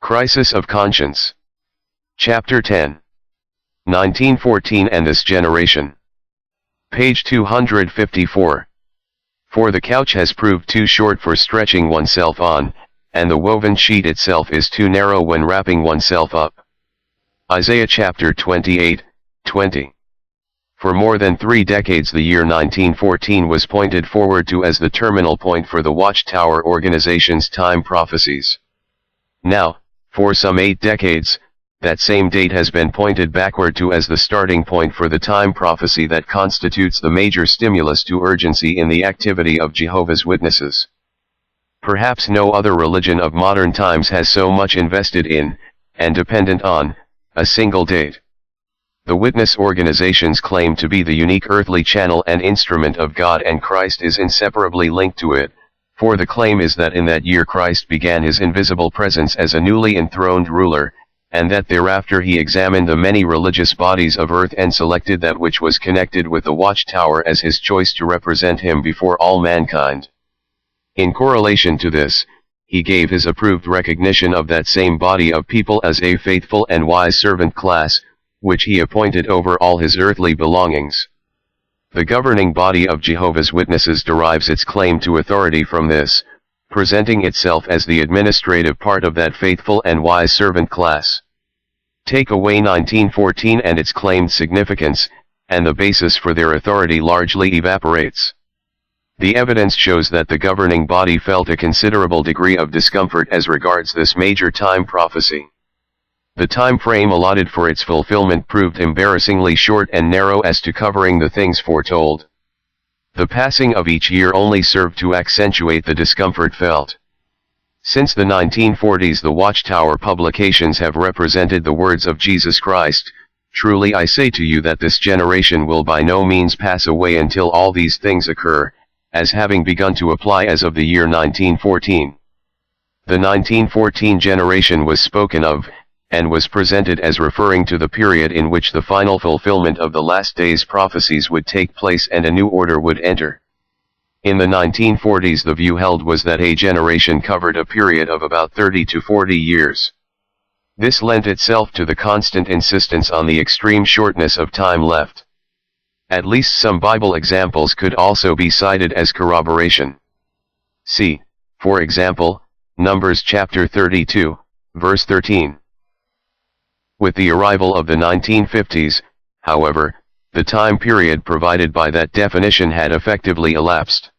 Crisis of Conscience. Chapter 10. 1914 and This Generation. Page 254. For the couch has proved too short for stretching oneself on, and the woven sheet itself is too narrow when wrapping oneself up. Isaiah chapter 28, 20. For more than 3 decades the year 1914 was pointed forward to as the terminal point for the Watchtower organization's time prophecies. Now, for some 8 decades, that same date has been pointed backward to as the starting point for the time prophecy that constitutes the major stimulus to urgency in the activity of Jehovah's Witnesses. Perhaps no other religion of modern times has so much invested in, and dependent on, a single date. The witness organizations claim to be the unique earthly channel and instrument of God, and Christ is inseparably linked to it, for the claim is that in that year Christ began his invisible presence as a newly enthroned ruler, and that thereafter he examined the many religious bodies of earth and selected that which was connected with the Watchtower as his choice to represent him before all mankind. In correlation to this, he gave his approved recognition of that same body of people as a faithful and wise servant class, which he appointed over all his earthly belongings. The governing body of Jehovah's Witnesses derives its claim to authority from this, presenting itself as the administrative part of that faithful and wise servant class. Take away 1914 and its claimed significance, and the basis for their authority largely evaporates. The evidence shows that the governing body felt a considerable degree of discomfort as regards this major time prophecy. The time frame allotted for its fulfillment proved embarrassingly short and narrow as to covering the things foretold. The passing of each year only served to accentuate the discomfort felt. Since the 1940s the Watchtower publications have represented the words of Jesus Christ, "Truly I say to you that this generation will by no means pass away until all these things occur," as having begun to apply as of the year 1914. The 1914 generation was spoken of, and was presented as referring to the period in which the final fulfillment of the last days prophecies would take place and a new order would enter. In the 1940s the view held was that a generation covered a period of about 30 to 40 years. This lent itself to the constant insistence on the extreme shortness of time left. At least some Bible examples could also be cited as corroboration. See, for example, Numbers chapter 32, verse 13. With the arrival of the 1950s, however, the time period provided by that definition had effectively elapsed.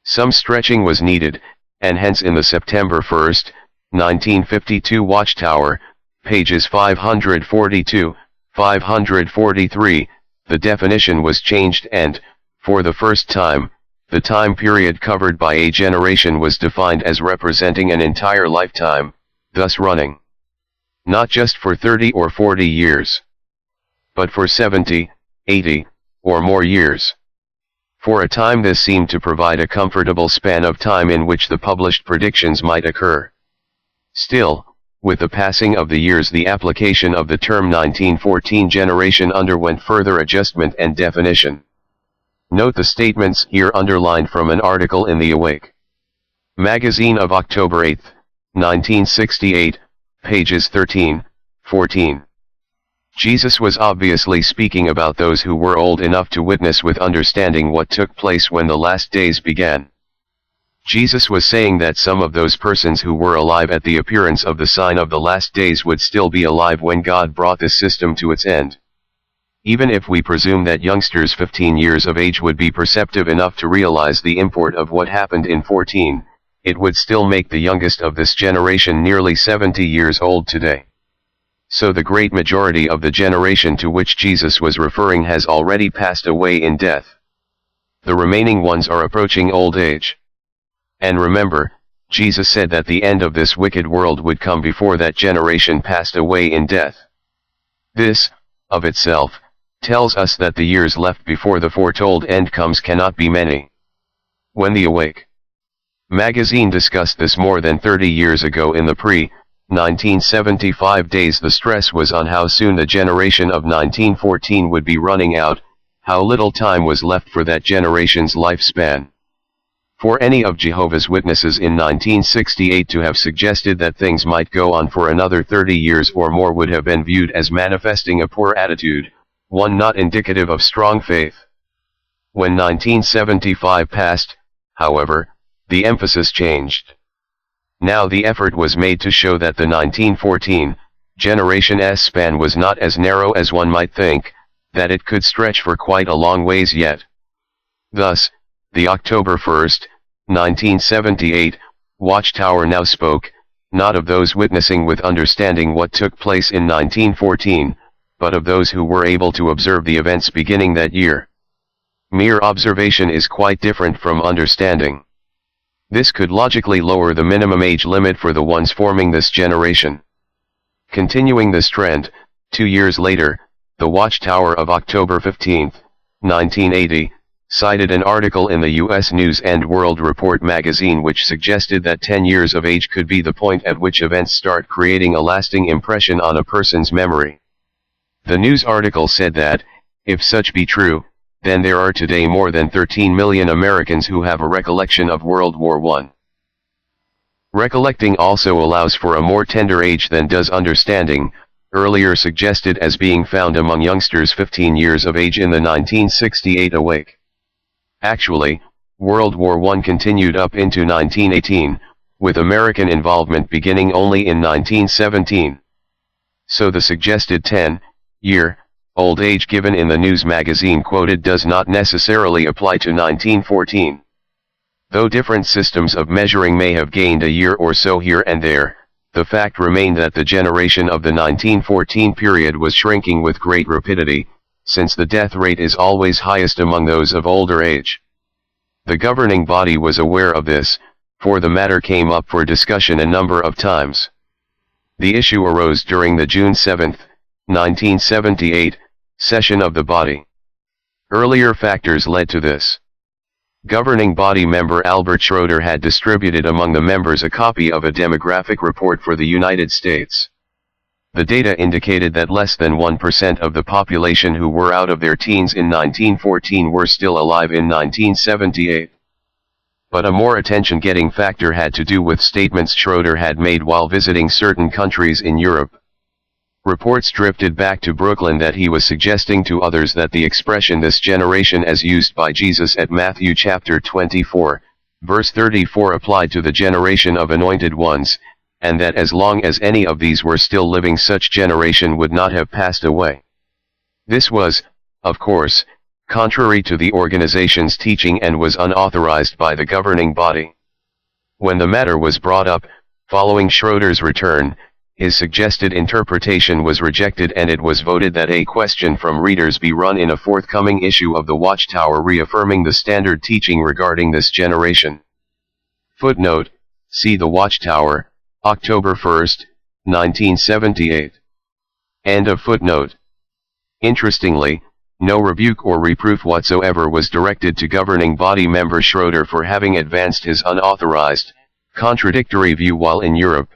Some stretching was needed, and hence in the September 1, 1952 Watchtower, pages 542, 543, the definition was changed and, for the first time, the time period covered by a generation was defined as representing an entire lifetime, thus running not just for 30 or 40 years, but for 70, 80, or more years. For a time this seemed to provide a comfortable span of time in which the published predictions might occur. Still, with the passing of the years the application of the term 1914 generation underwent further adjustment and definition. Note the statements here underlined from an article in the Awake magazine of October 8, 1968, pages 13, 14. Jesus was obviously speaking about those who were old enough to witness with understanding what took place when the last days began. Jesus was saying that some of those persons who were alive at the appearance of the sign of the last days would still be alive when God brought this system to its end. Even if we presume that youngsters 15 years of age would be perceptive enough to realize the import of what happened in 14, it would still make the youngest of this generation nearly 70 years old today. So the great majority of the generation to which Jesus was referring has already passed away in death. The remaining ones are approaching old age. And remember, Jesus said that the end of this wicked world would come before that generation passed away in death. This, of itself, tells us that the years left before the foretold end comes cannot be many. When the Awake magazine discussed this more than 30 years ago in the pre-1975 days, the stress was on how soon the generation of 1914 would be running out, how little time was left for that generation's lifespan. For any of Jehovah's Witnesses in 1968 to have suggested that things might go on for another 30 years or more would have been viewed as manifesting a poor attitude, one not indicative of strong faith. When 1975 passed, however, the emphasis changed. Now the effort was made to show that the 1914 Generation S span was not as narrow as one might think, that it could stretch for quite a long ways yet. Thus, the October 1, 1978, Watchtower now spoke, not of those witnessing with understanding what took place in 1914, but of those who were able to observe the events beginning that year. Mere observation is quite different from understanding. This could logically lower the minimum age limit for the ones forming this generation. Continuing this trend, 2 years later, the Watchtower of October 15, 1980, cited an article in the U.S. News and World Report magazine which suggested that 10 years of age could be the point at which events start creating a lasting impression on a person's memory. The news article said that, if such be true, then there are today more than 13 million Americans who have a recollection of World War I. Recollecting also allows for a more tender age than does understanding, earlier suggested as being found among youngsters 15 years of age in the 1968 awake. Actually, World War I continued up into 1918, with American involvement beginning only in 1917. So the suggested 10-year-old age given in the news magazine quoted does not necessarily apply to 1914. Though different systems of measuring may have gained a year or so here and there, the fact remained that the generation of the 1914 period was shrinking with great rapidity, since the death rate is always highest among those of older age. The governing body was aware of this, for the matter came up for discussion a number of times. The issue arose during the June 7, 1978, session of the body. Earlier factors led to this. Governing body member Albert Schroeder had distributed among the members a copy of a demographic report for the United States. The data indicated that less than 1% of the population who were out of their teens in 1914 were still alive in 1978. But a more attention-getting factor had to do with statements Schroeder had made while visiting certain countries in Europe. Reports drifted back to Brooklyn that he was suggesting to others that the expression "this generation" as used by Jesus at Matthew chapter 24, verse 34 applied to the generation of anointed ones, and that as long as any of these were still living such generation would not have passed away. This was, of course, contrary to the organization's teaching and was unauthorized by the governing body. When the matter was brought up, following Schroeder's return, his suggested interpretation was rejected and it was voted that a question from readers be run in a forthcoming issue of the Watchtower reaffirming the standard teaching regarding this generation. Footnote: see the Watchtower, October 1, 1978. End of footnote. Interestingly, no rebuke or reproof whatsoever was directed to governing body member Schroeder for having advanced his unauthorized, contradictory view while in Europe.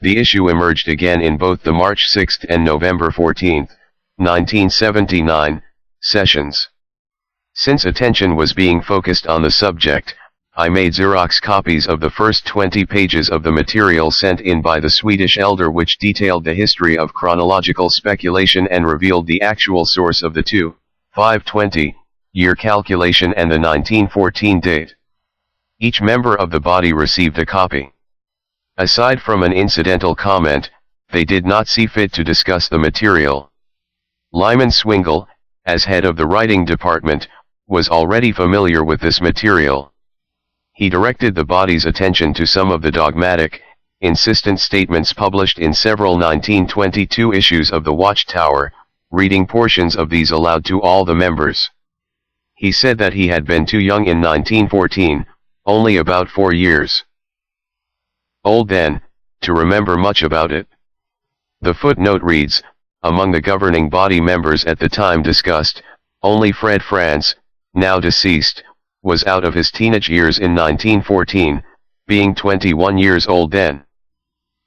The issue emerged again in both the March 6 and November 14, 1979, sessions. Since attention was being focused on the subject, I made Xerox copies of the first 20 pages of the material sent in by the Swedish elder which detailed the history of chronological speculation and revealed the actual source of the 520-year calculation and the 1914 date. Each member of the body received a copy. Aside from an incidental comment, they did not see fit to discuss the material. Lyman Swingle, as head of the writing department, was already familiar with this material. He directed the body's attention to some of the dogmatic, insistent statements published in several 1922 issues of the Watchtower, reading portions of these aloud to all the members. He said that he had been too young in 1914, only about 4 years old then, to remember much about it. The footnote reads, among the governing body members at the time discussed, only FRANZ, now deceased, was out of his teenage years in 1914, being 21 years old then.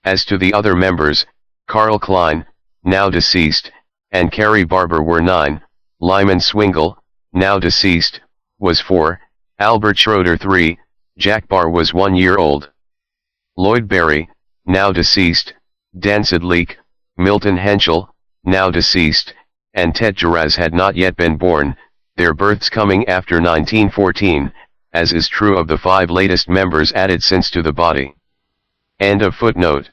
As to the other members, Karl Klein, now deceased, and Carrie Barber were 9, Lyman Swingle, now deceased, was 4, Albert Schroeder 3, Jack Barr was 1 year old. Lloyd Berry, now deceased, Dan Sidleek, Milton Henschel, now deceased, and Ted Giraz had not yet been born, their births coming after 1914, as is true of the 5 latest members added since to the body. End of footnote.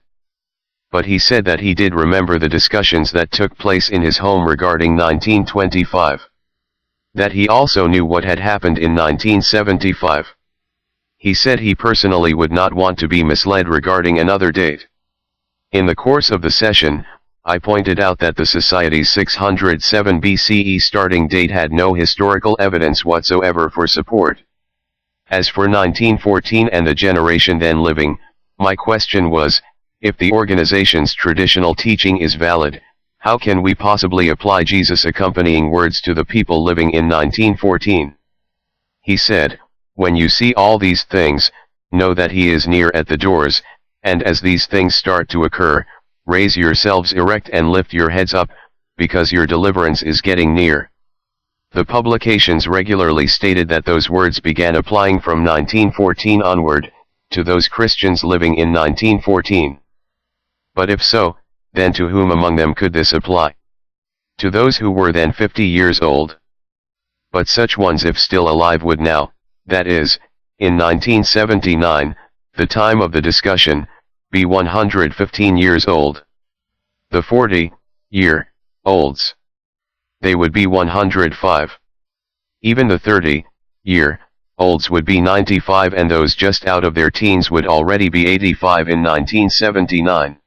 But he said that he did remember the discussions that took place in his home regarding 1925. That he also knew what had happened in 1975. He said he personally would not want to be misled regarding another date. In the course of the session, I pointed out that the Society's 607 BCE starting date had no historical evidence whatsoever for support. As for 1914 and the generation then living, my question was, if the organization's traditional teaching is valid, how can we possibly apply Jesus' accompanying words to the people living in 1914? He said, when you see all these things, know that he is near at the doors, and as these things start to occur, raise yourselves erect and lift your heads up, because your deliverance is getting near. The publications regularly stated that those words began applying from 1914 onward, to those Christians living in 1914. But if so, then to whom among them could this apply? To those who were then 50 years old. But such ones if still alive would now, that is, in 1979, the time of the discussion, be 115 years old. The 40-year-olds. They would be 105. Even the 30-year-olds would be 95, and those just out of their teens would already be 85 in 1979.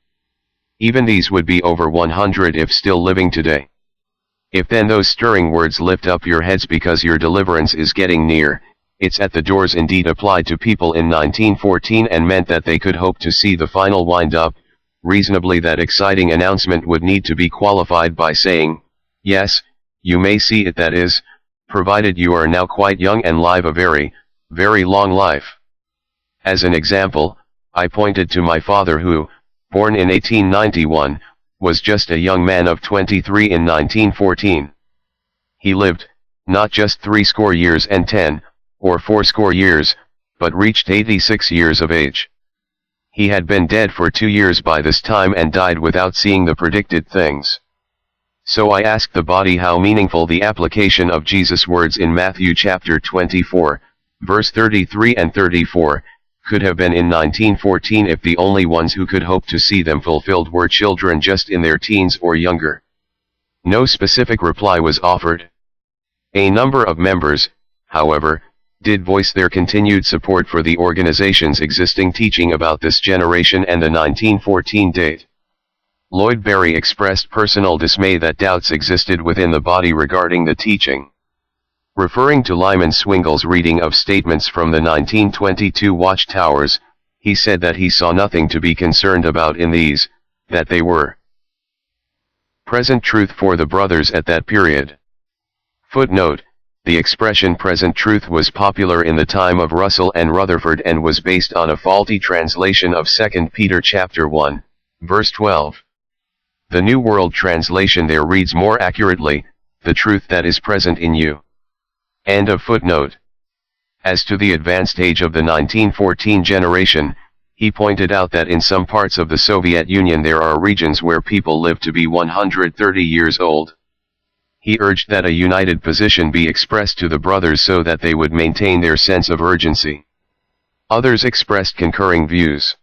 Even these would be over 100 if still living today. If then those stirring words lift up your heads because your deliverance is getting near, it's at the doors indeed applied to people in 1914 and meant that they could hope to see the final wind-up, reasonably that exciting announcement would need to be qualified by saying, yes, you may see it, that is, provided you are now quite young and live a very, very long life. As an example, I pointed to my father who, born in 1891, was just a young man of 23 in 1914. He lived, not just 60 years and 10, or 80 years, but reached 86 years of age. He had been dead for 2 years by this time and died without seeing the predicted things. So I asked the body how meaningful the application of Jesus' words in Matthew chapter 24, verse 33 and 34, could have been in 1914 if the only ones who could hope to see them fulfilled were children just in their teens or younger. No specific reply was offered. A number of members, however, did voice their continued support for the organization's existing teaching about this generation and the 1914 date. Lloyd Berry expressed personal dismay that doubts existed within the body regarding the teaching. Referring to Lyman Swingle's reading of statements from the 1922 Watchtowers, he said that he saw nothing to be concerned about in these, that they were present truth for the brothers at that period. Footnote: the expression present truth was popular in the time of Russell and Rutherford and was based on a faulty translation of 2 Peter chapter 1, verse 12. The New World Translation there reads more accurately, the truth that is present in you. End of footnote. As to the advanced age of the 1914 generation, he pointed out that in some parts of the Soviet Union there are regions where people live to be 130 years old. He urged that a united position be expressed to the brothers so that they would maintain their sense of urgency. Others expressed concurring views.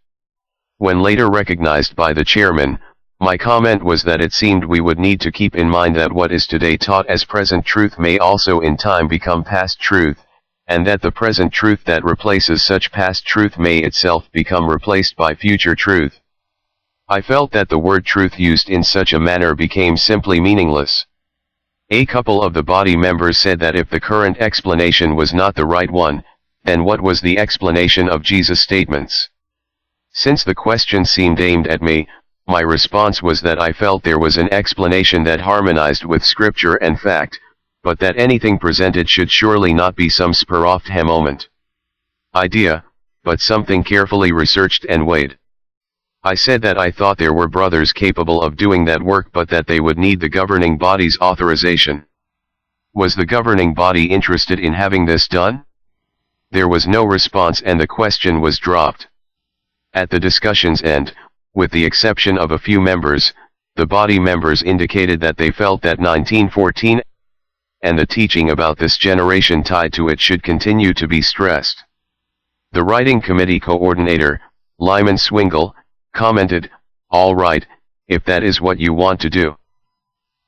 When later recognized by the chairman, my comment was that it seemed we would need to keep in mind that what is today taught as present truth may also in time become past truth, and that the present truth that replaces such past truth may itself become replaced by future truth. I felt that the word truth used in such a manner became simply meaningless. A couple of the body members said that if the current explanation was not the right one, then what was the explanation of Jesus' statements? Since the question seemed aimed at me, my response was that I felt there was an explanation that harmonized with scripture and fact, but that anything presented should surely not be some spur-off moment idea, but something carefully researched and weighed. I said that I thought there were brothers capable of doing that work but that they would need the governing body's authorization. Was the governing body interested in having this done? There was no response and the question was dropped. At the discussion's end, with the exception of a few members, the body members indicated that they felt that 1914 and the teaching about this generation tied to it should continue to be stressed. The writing committee coordinator, Lyman Swingle, commented, "All right, if that is what you want to do.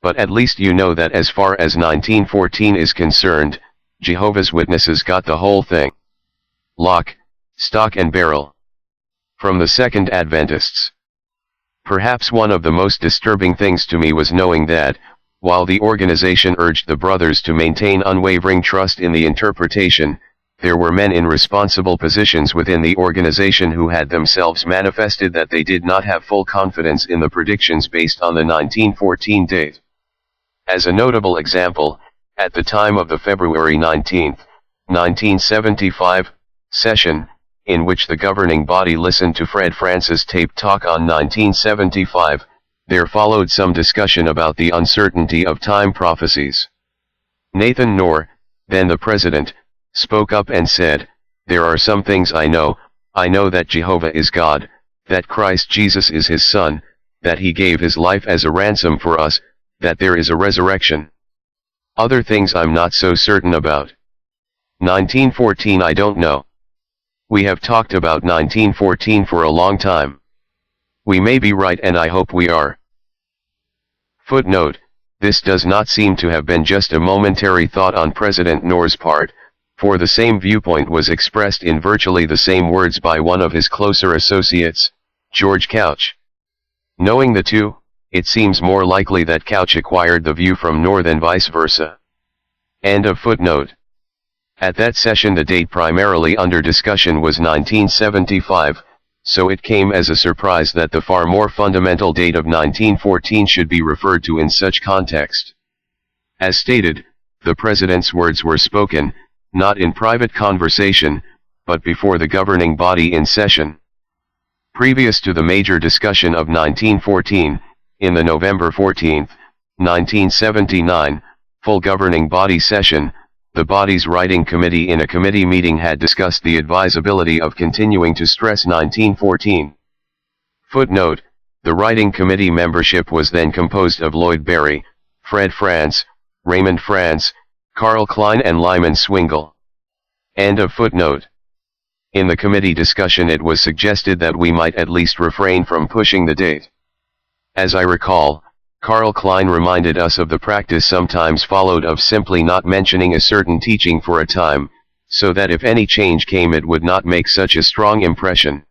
But at least you know that as far as 1914 is concerned, Jehovah's Witnesses got the whole thing. Lock, stock and barrel. From the Second Adventists." Perhaps one of the most disturbing things to me was knowing that, while the organization urged the brothers to maintain unwavering trust in the interpretation, there were men in responsible positions within the organization who had themselves manifested that they did not have full confidence in the predictions based on the 1914 date. As a notable example, at the time of the February 19, 1975, session, in which the governing body listened to FRANZ's tape talk on 1975, there followed some discussion about the uncertainty of time prophecies. Nathan Knorr, then the president, spoke up and said, "There are some things I know that Jehovah is God, that Christ Jesus is his Son, that he gave his life as a ransom for us, that there is a resurrection. Other things I'm not so certain about. 1914 I don't know. We have talked about 1914 for a long time. We may be right and I hope we are." Footnote: this does not seem to have been just a momentary thought on President Knorr's part, for the same viewpoint was expressed in virtually the same words by one of his closer associates, George Couch. Knowing the two, it seems more likely that Couch acquired the view from Knorr than vice versa. End of footnote. At that session the date primarily under discussion was 1975, so it came as a surprise that the far more fundamental date of 1914 should be referred to in such context. As stated, the President's words were spoken, not in private conversation, but before the governing body in session. Previous to the major discussion of 1914, in the November 14, 1979, full governing body session, the body's writing committee in a committee meeting had discussed the advisability of continuing to stress 1914. Footnote: the writing committee membership was then composed of Lloyd Berry, Fred FRANZ, Raymond FRANZ, Carl Klein and Lyman Swingle. End of footnote. In the committee discussion it was suggested that we might at least refrain from pushing the date. As I recall, Carl Klein reminded us of the practice sometimes followed of simply not mentioning a certain teaching for a time, so that if any change came it would not make such a strong impression.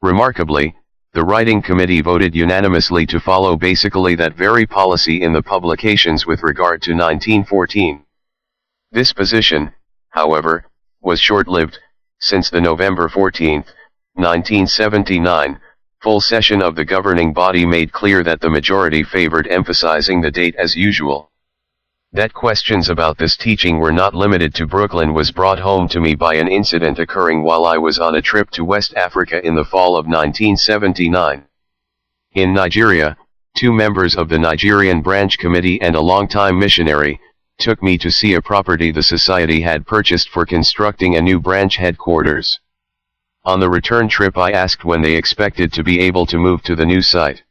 Remarkably, the writing committee voted unanimously to follow basically that very policy in the publications with regard to 1914. This position, however, was short-lived, since the November 14, 1979, full session of the governing body made clear that the majority favored emphasizing the date as usual. That questions about this teaching were not limited to Brooklyn was brought home to me by an incident occurring while I was on a trip to West Africa in the fall of 1979. In Nigeria, two members of the Nigerian branch committee and a longtime missionary took me to see a property the society had purchased for constructing a new branch headquarters. On the return trip I asked when they expected to be able to move to the new site.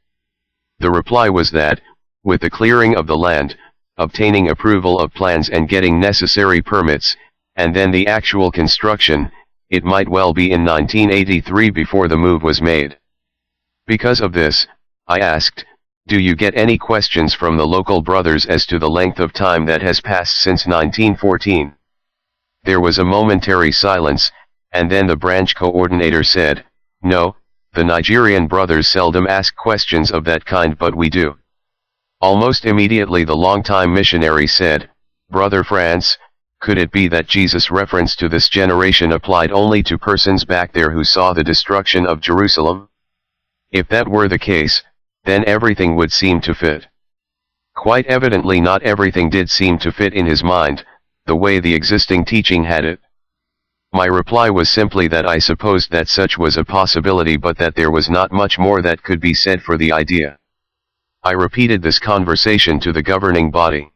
The reply was that, with the clearing of the land, obtaining approval of plans and getting necessary permits, and then the actual construction, it might well be in 1983 before the move was made. Because of this, I asked, "Do you get any questions from the local brothers as to the length of time that has passed since 1914? There was a momentary silence, and then the branch coordinator said, "No, the Nigerian brothers seldom ask questions of that kind but we do." Almost immediately the longtime missionary said, "Brother Franz, could it be that Jesus' reference to this generation applied only to persons back there who saw the destruction of Jerusalem? If that were the case, then everything would seem to fit." Quite evidently not everything did seem to fit in his mind, the way the existing teaching had it. My reply was simply that I supposed that such was a possibility but that there was not much more that could be said for the idea. I repeated this conversation to the governing body.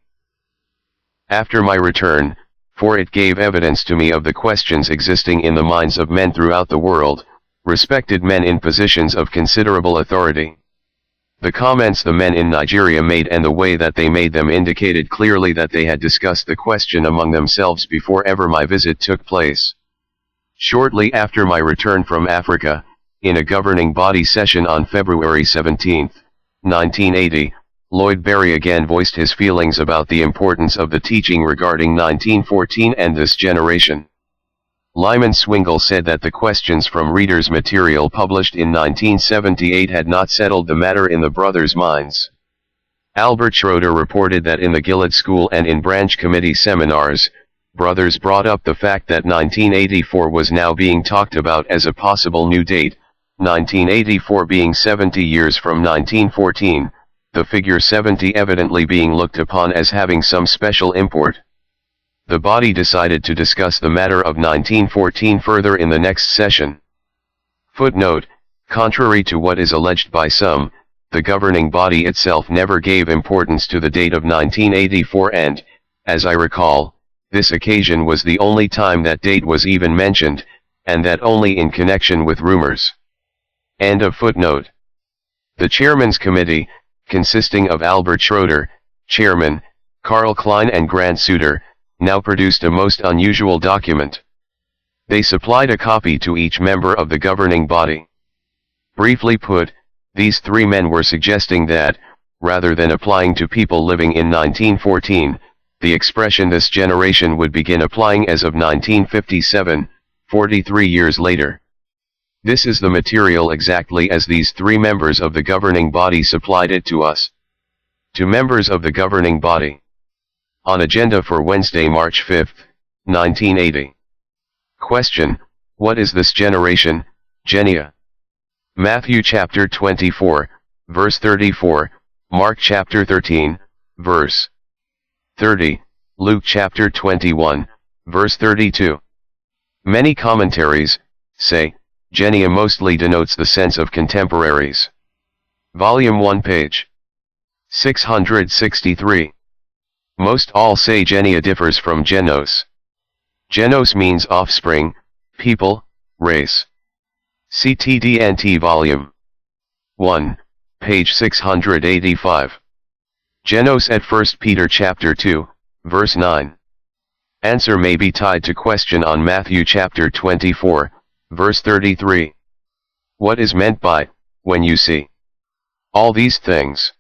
After my return, for it gave evidence to me of the questions existing in the minds of men throughout the world, respected men in positions of considerable authority. The comments the men in Nigeria made and the way that they made them indicated clearly that they had discussed the question among themselves before ever my visit took place. Shortly after my return from Africa, in a governing body session on February 17, 1980, Lloyd Berry again voiced his feelings about the importance of the teaching regarding 1914 and this generation. Lyman Swingle said that the questions from readers' material published in 1978 had not settled the matter in the brothers' minds. Albert Schroeder reported that in the Gillett School and in branch committee seminars, brothers brought up the fact that 1984 was now being talked about as a possible new date, 1984 being 70 years from 1914, the figure 70 evidently being looked upon as having some special import. The body decided to discuss the matter of 1914 further in the next session. Footnote: contrary to what is alleged by some, the governing body itself never gave importance to the date of 1984 and, as I recall, this occasion was the only time that date was even mentioned, and that only in connection with rumors. End of footnote. The Chairman's Committee, consisting of Albert Schroeder, Chairman, Karl Klein and Grant Suter, now produced a most unusual document. They supplied a copy to each member of the governing body. Briefly put, these three men were suggesting that, rather than applying to people living in 1914, the expression this generation would begin applying as of 1957, 43 years later. This is the material exactly as these three members of the governing body supplied it to us. To members of the governing body. On agenda for Wednesday, March 5, 1980. Question: what is this generation, Genia? Matthew chapter 24, verse 34, Mark chapter 13, verse 30, Luke chapter 21, verse 32. Many commentaries say, Genia mostly denotes the sense of contemporaries. Volume 1 page 663. Most all say Genia differs from genos. Genos means offspring, people, race. CTDNT Volume 1, page 685. Genos at 1 Peter chapter 2, verse 9. Answer may be tied to question on Matthew chapter 24, verse 33. What is meant by, when you see all these things?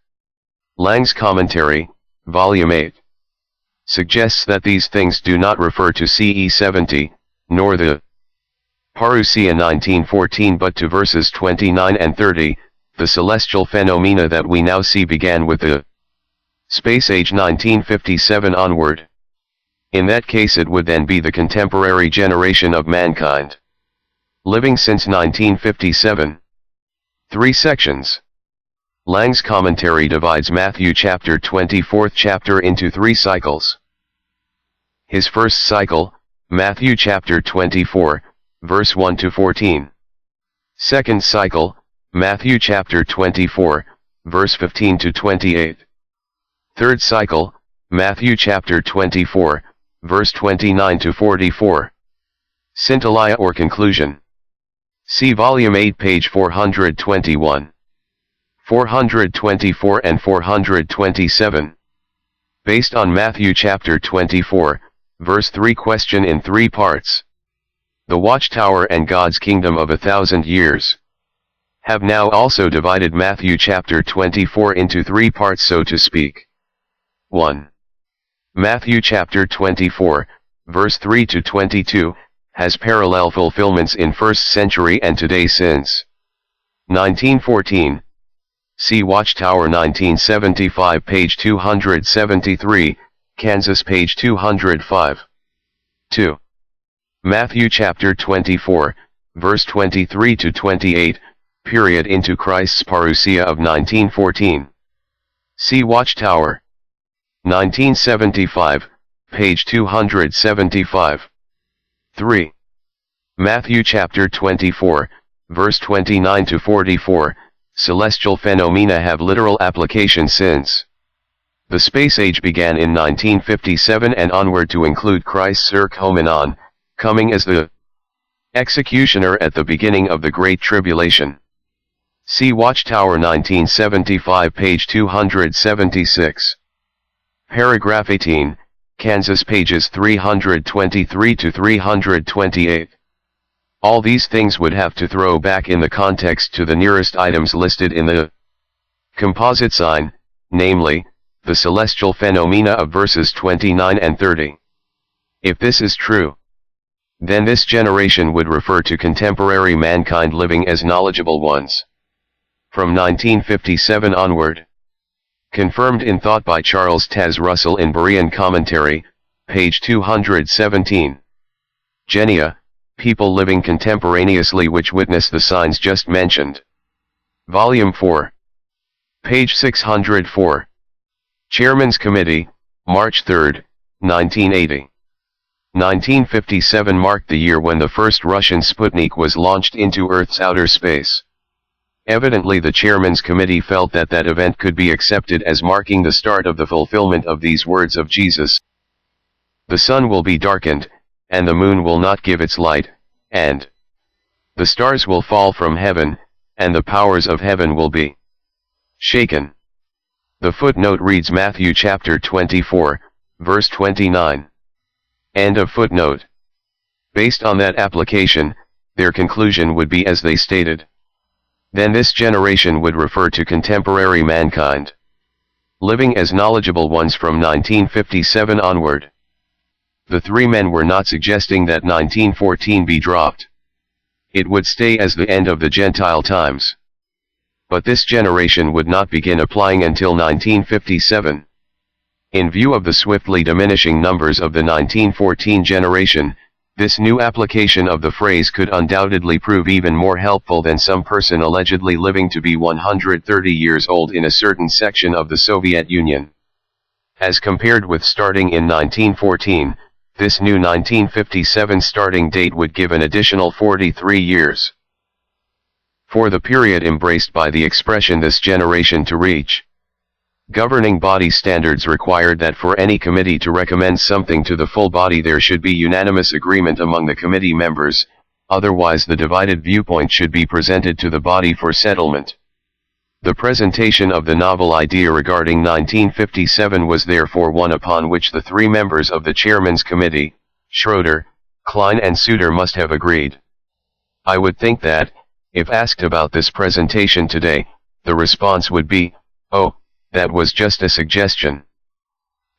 Lang's Commentary, Volume 8. Suggests that these things do not refer to CE 70, nor the Parousia 1914 but to verses 29 and 30, the celestial phenomena that we now see began with the space age 1957 onward. In that case it would then be the contemporary generation of mankind, living since 1957. 3 sections. Lang's Commentary divides Matthew chapter 24th chapter into 3 cycles. His first cycle, Matthew chapter 24, verse 1 to 14. Second cycle, Matthew chapter 24, verse 15 to 28. Third cycle, Matthew chapter 24, verse 29 to 44. Scintilla or conclusion. See volume 8 page 421. 424 and 427. Based on Matthew chapter 24, verse 3 question in 3 parts. The Watchtower and God's Kingdom of 1,000 Years. Have now also divided Matthew chapter 24 into 3 parts so to speak. 1. Matthew chapter 24, verse 3 to 22, has parallel fulfillments in 1st century and today since 1914. See Watchtower 1975 page 273, Kansas page 205. 2. Matthew chapter 24, verse 23 to 28, period into Christ's parousia of 1914. See Watchtower 1975, page 275. 3. Matthew chapter 24, verse 29 to 44, celestial phenomena have literal application since The space age began in 1957 and onward to include Christ's Homenon, coming as the executioner at the beginning of the Great Tribulation. See Watchtower 1975 page 276. Paragraph 18, Kansas pages 323 to 328. All these things would have to throw back in the context to the nearest items listed in the composite sign, namely, the celestial phenomena of verses 29 and 30. If this is true, then this generation would refer to contemporary mankind living as knowledgeable ones. From 1957 onward. Confirmed in thought by Charles Taze Russell in Berean Commentary, page 217. Genia, people living contemporaneously which witness the signs just mentioned. Volume 4. Page 604. Chairman's Committee, March 3, 1980. 1957 marked the year when the first Russian Sputnik was launched into Earth's outer space. Evidently the Chairman's Committee felt that that event could be accepted as marking the start of the fulfillment of these words of Jesus. The sun will be darkened, and the moon will not give its light, and the stars will fall from heaven, and the powers of heaven will be shaken. The footnote reads Matthew chapter 24, verse 29. End of footnote. Based on that application, their conclusion would be as they stated. Then this generation would refer to contemporary mankind, living as knowledgeable ones from 1957 onward. The three men were not suggesting that 1914 be dropped. It would stay as the end of the Gentile times. But this generation would not begin applying until 1957. In view of the swiftly diminishing numbers of the 1914 generation, this new application of the phrase could undoubtedly prove even more helpful than some person allegedly living to be 130 years old in a certain section of the Soviet Union. As compared with starting in 1914, this new 1957 starting date would give an additional 43 years. For the period embraced by the expression this generation to reach. Governing body standards required that for any committee to recommend something to the full body there should be unanimous agreement among the committee members, otherwise the divided viewpoint should be presented to the body for settlement. The presentation of the novel idea regarding 1957 was therefore one upon which the three members of the Chairman's Committee, Schroeder, Klein and Suter must have agreed. I would think that, if asked about this presentation today, the response would be, "Oh, that was just a suggestion."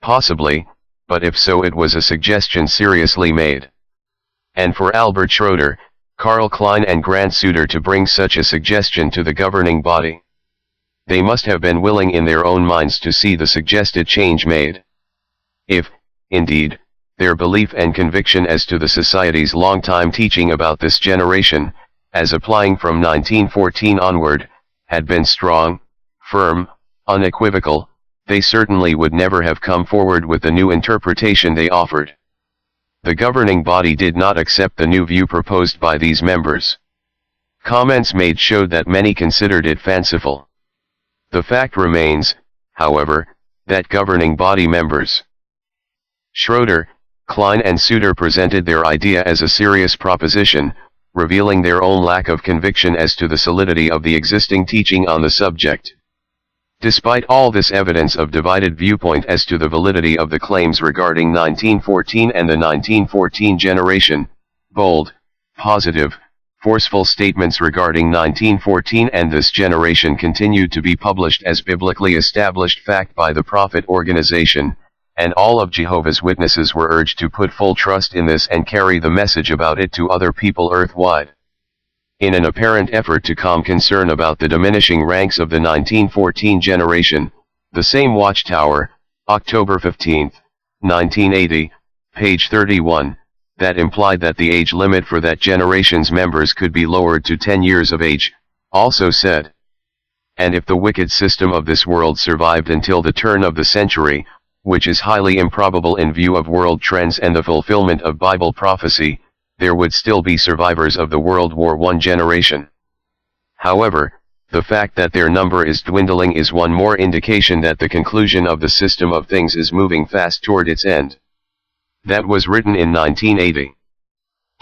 Possibly, but if so it was a suggestion seriously made. And for Albert Schroeder, Karl Klein and Grant Suter to bring such a suggestion to the governing body, they must have been willing in their own minds to see the suggested change made. If, indeed, their belief and conviction as to the Society's long-time teaching about this generation, as applying from 1914 onward, had been strong, firm, unequivocal, they certainly would never have come forward with the new interpretation they offered. The governing body did not accept the new view proposed by these members. Comments made showed that many considered it fanciful. The fact remains, however, that governing body members Schroeder, Klein and Suter presented their idea as a serious proposition, revealing their own lack of conviction as to the solidity of the existing teaching on the subject. Despite all this evidence of divided viewpoint as to the validity of the claims regarding 1914 and the 1914 generation, bold, positive, forceful statements regarding 1914 and this generation continued to be published as biblically established fact by the Prophet Organization, and all of Jehovah's Witnesses were urged to put full trust in this and carry the message about it to other people earthwide. In an apparent effort to calm concern about the diminishing ranks of the 1914 generation, the same Watchtower, October 15, 1980, page 31, that implied that the age limit for that generation's members could be lowered to 10 years of age, also said, "And if the wicked system of this world survived until the turn of the century, which is highly improbable in view of world trends and the fulfillment of Bible prophecy, there would still be survivors of the World War I generation. However, the fact that their number is dwindling is one more indication that the conclusion of the system of things is moving fast toward its end. That was written in 1980.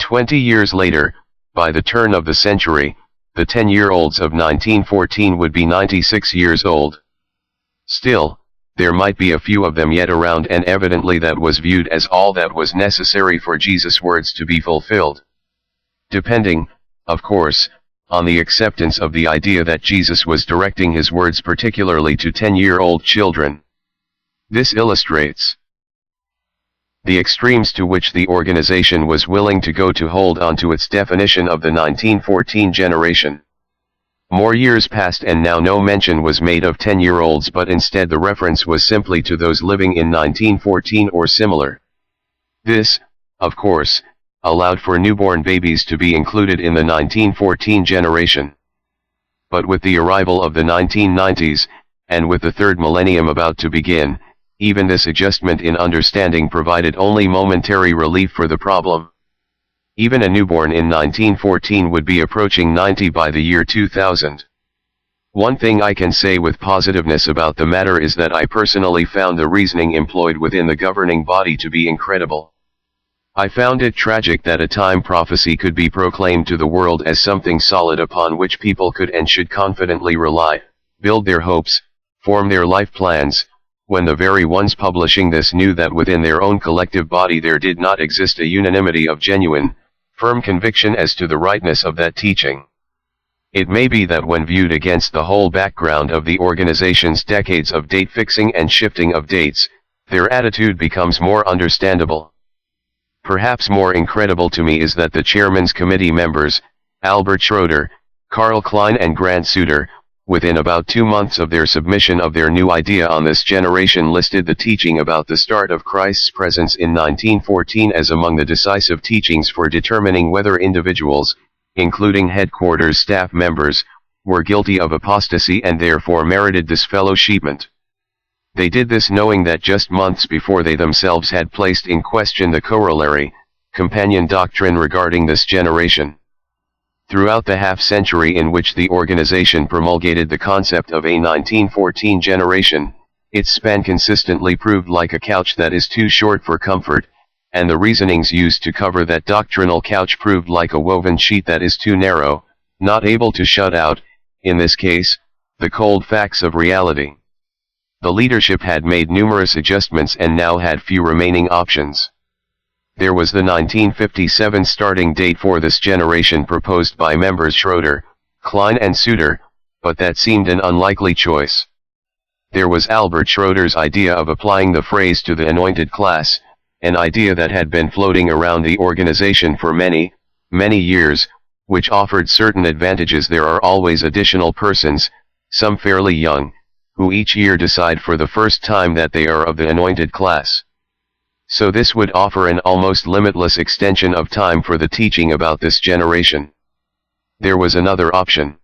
20 years later, by the turn of the century, the 10-year-olds of 1914 would be 96 years old. Still, there might be a few of them yet around, and evidently that was viewed as all that was necessary for Jesus' words to be fulfilled. Depending, of course, on the acceptance of the idea that Jesus was directing his words particularly to 10-year-old children. This illustrates the extremes to which the organization was willing to go to hold on to its definition of the 1914 generation. More years passed and now no mention was made of 10-year-olds, but instead the reference was simply to those living in 1914 or similar. This, of course, allowed for newborn babies to be included in the 1914 generation. But with the arrival of the 1990s, and with the third millennium about to begin, even this adjustment in understanding provided only momentary relief for the problem. Even a newborn in 1914 would be approaching 90 by the year 2000. One thing I can say with positiveness about the matter is that I personally found the reasoning employed within the governing body to be incredible. I found it tragic that a time prophecy could be proclaimed to the world as something solid upon which people could and should confidently rely, build their hopes, form their life plans, when the very ones publishing this knew that within their own collective body there did not exist a unanimity of genuine, firm conviction as to the rightness of that teaching. It may be that when viewed against the whole background of the organization's decades of date fixing and shifting of dates, their attitude becomes more understandable. Perhaps more incredible to me is that the chairman's committee members, Albert Schroeder, Karl Klein and Grant Suter, within about 2 months of their submission of their new idea on this generation, listed the teaching about the start of Christ's presence in 1914 as among the decisive teachings for determining whether individuals, including headquarters staff members, were guilty of apostasy and therefore merited disfellowshipment. They did this knowing that just months before they themselves had placed in question the corollary, companion doctrine regarding this generation. Throughout the half-century in which the organization promulgated the concept of a 1914 generation, its span consistently proved like a couch that is too short for comfort, and the reasonings used to cover that doctrinal couch proved like a woven sheet that is too narrow, not able to shut out, in this case, the cold facts of reality. The leadership had made numerous adjustments and now had few remaining options. There was the 1957 starting date for this generation proposed by members Schroeder, Klein and Suter, but that seemed an unlikely choice. There was Albert Schroeder's idea of applying the phrase to the anointed class, an idea that had been floating around the organization for many, many years, which offered certain advantages. There are always additional persons, some fairly young, who each year decide for the first time that they are of the anointed class. So this would offer an almost limitless extension of time for the teaching about this generation. There was another option.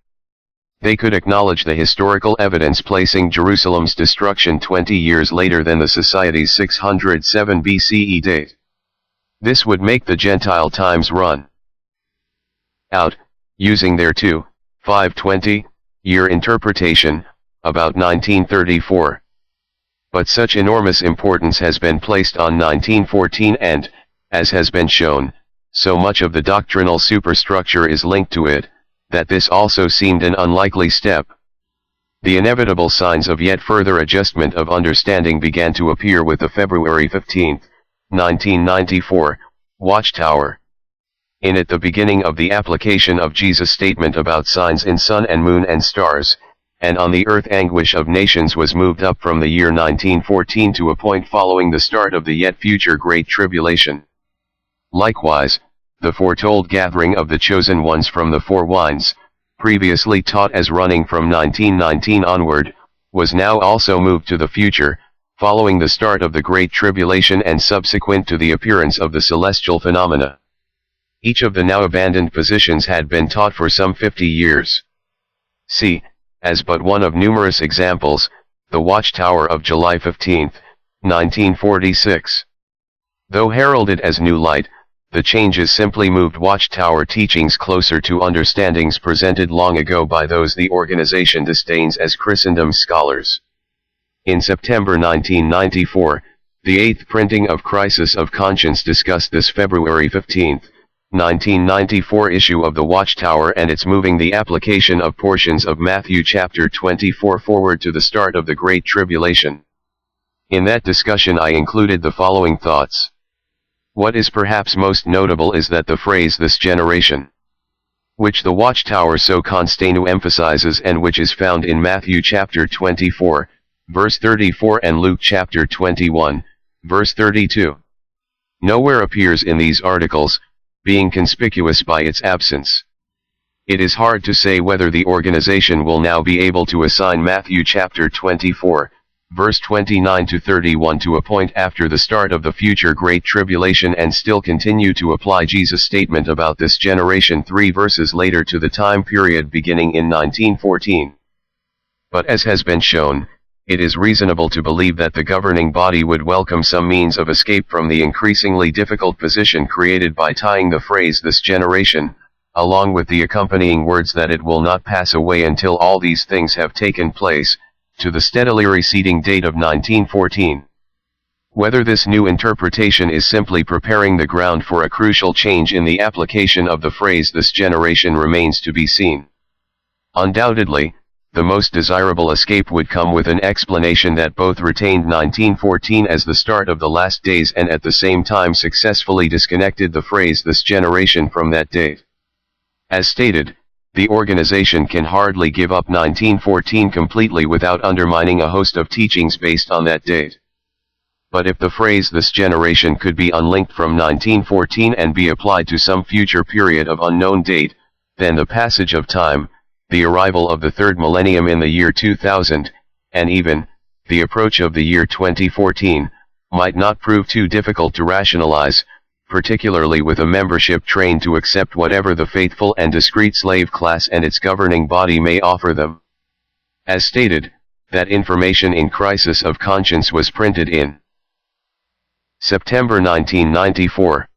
They could acknowledge the historical evidence placing Jerusalem's destruction 20 years later than the Society's 607 BCE date. This would make the Gentile times run out, using their 520-year interpretation, about 1934. But such enormous importance has been placed on 1914 and, as has been shown, so much of the doctrinal superstructure is linked to it, that this also seemed an unlikely step. The inevitable signs of yet further adjustment of understanding began to appear with the February 15, 1994, Watchtower. In it the beginning of the application of Jesus' statement about signs in sun and moon and stars, and on the earth anguish of nations was moved up from the year 1914 to a point following the start of the yet future Great Tribulation. Likewise, the foretold gathering of the chosen ones from the four winds, previously taught as running from 1919 onward, was now also moved to the future, following the start of the Great Tribulation and subsequent to the appearance of the celestial phenomena. Each of the now abandoned positions had been taught for some 50 years. See, as but one of numerous examples, the Watchtower of July 15, 1946. Though heralded as new light, The changes simply moved Watchtower teachings closer to understandings presented long ago by those the organization disdains as Christendom's scholars. In September 1994, the 8th printing of Crisis of Conscience discussed this February 15, 1994 issue of the Watchtower and its moving the application of portions of Matthew chapter 24 forward to the start of the Great Tribulation. In that discussion I included the following thoughts. What is perhaps most notable is that the phrase "this generation," which the Watchtower so constantly emphasizes and which is found in Matthew chapter 24, verse 34 and Luke chapter 21, verse 32, nowhere appears in these articles, being conspicuous by its absence. It is hard to say whether the organization will now be able to assign Matthew chapter 24, verse 29 to 31 to a point after the start of the future Great Tribulation and still continue to apply Jesus' statement about this generation 3 verses later to the time period beginning in 1914. But as has been shown, it is reasonable to believe that the governing body would welcome some means of escape from the increasingly difficult position created by tying the phrase "this generation," along with the accompanying words that it will not pass away until all these things have taken place, to the steadily receding date of 1914. Whether this new interpretation is simply preparing the ground for a crucial change in the application of the phrase "this generation" remains to be seen. Undoubtedly, the most desirable escape would come with an explanation that both retained 1914 as the start of the last days and at the same time successfully disconnected the phrase "this generation" from that date. As stated, the organization can hardly give up 1914 completely without undermining a host of teachings based on that date. But if the phrase "this generation" could be unlinked from 1914 and be applied to some future period of unknown date, then the passage of time, the arrival of the third millennium in the year 2000, and even the approach of the year 2014, might not prove too difficult to rationalize, particularly with a membership trained to accept whatever the faithful and discreet slave class and its governing body may offer them. As stated, that information in Crisis of Conscience was printed in September 1994.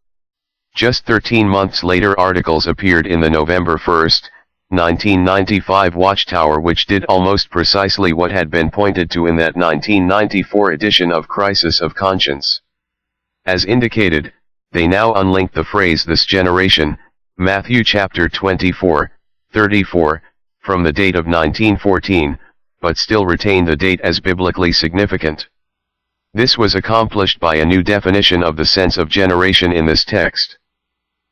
Just 13 months later articles appeared in the November 1, 1995 Watchtower which did almost precisely what had been pointed to in that 1994 edition of Crisis of Conscience. As indicated, they now unlink the phrase "this generation," Matthew chapter 24, 34, from the date of 1914, but still retain the date as biblically significant. This was accomplished by a new definition of the sense of generation in this text.